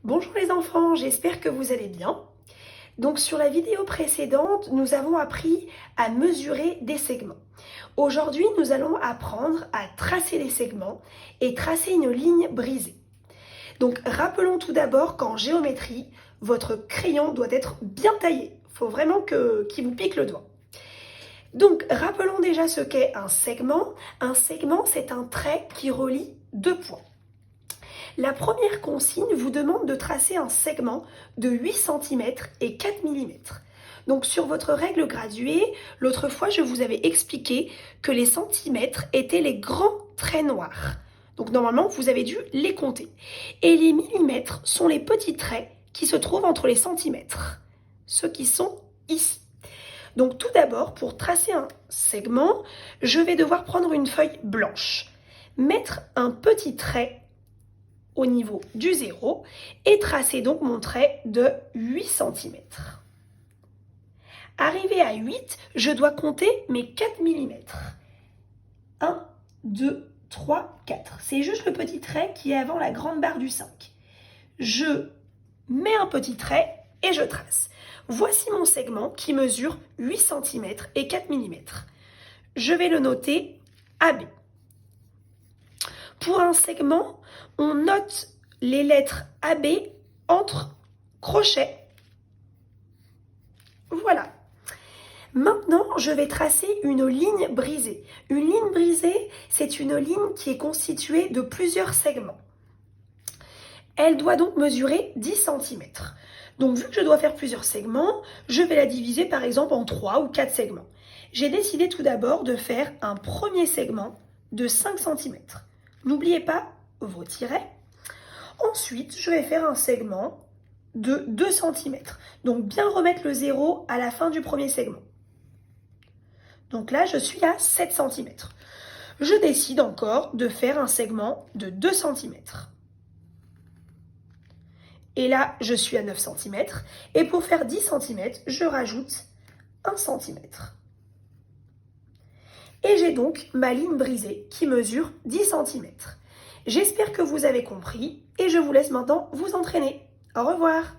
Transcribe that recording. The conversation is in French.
Bonjour les enfants, j'espère que vous allez bien. Donc sur la vidéo précédente, nous avons appris à mesurer des segments. Aujourd'hui, nous allons apprendre à tracer les segments et tracer une ligne brisée. Donc rappelons tout d'abord qu'en géométrie, votre crayon doit être bien taillé. Il faut vraiment qu'il vous pique le doigt. Donc rappelons déjà ce qu'est un segment. Un segment, c'est un trait qui relie deux points. La première consigne vous demande de tracer un segment de 8 cm et 4 mm. Donc sur votre règle graduée, l'autre fois je vous avais expliqué que les centimètres étaient les grands traits noirs. Donc normalement vous avez dû les compter. Et les millimètres sont les petits traits qui se trouvent entre les centimètres. Ceux qui sont ici. Donc tout d'abord, pour tracer un segment, je vais devoir prendre une feuille blanche, mettre un petit trait au niveau du 0 et tracer donc mon trait de 8 cm. Arrivé à 8, je dois compter mes 4 mm. 1, 2, 3, 4. C'est juste le petit trait qui est avant la grande barre du 5. Je mets un petit trait et je trace. Voici mon segment qui mesure 8 cm et 4 mm. Je vais le noter AB. Pour un segment, on note les lettres AB entre crochets. Voilà. Maintenant, je vais tracer une ligne brisée. Une ligne brisée, c'est une ligne qui est constituée de plusieurs segments. Elle doit donc mesurer 10 cm. Donc, vu que je dois faire plusieurs segments, je vais la diviser par exemple en 3 ou 4 segments. J'ai décidé tout d'abord de faire un premier segment de 5 cm. N'oubliez pas vos tirets. Ensuite, je vais faire un segment de 2 cm. Donc, bien remettre le 0 à la fin du premier segment. Donc là, je suis à 7 cm. Je décide encore de faire un segment de 2 cm. Et là, je suis à 9 cm. Et pour faire 10 cm, je rajoute 1 cm. Et j'ai donc ma ligne brisée qui mesure 10 cm. J'espère que vous avez compris et je vous laisse maintenant vous entraîner. Au revoir!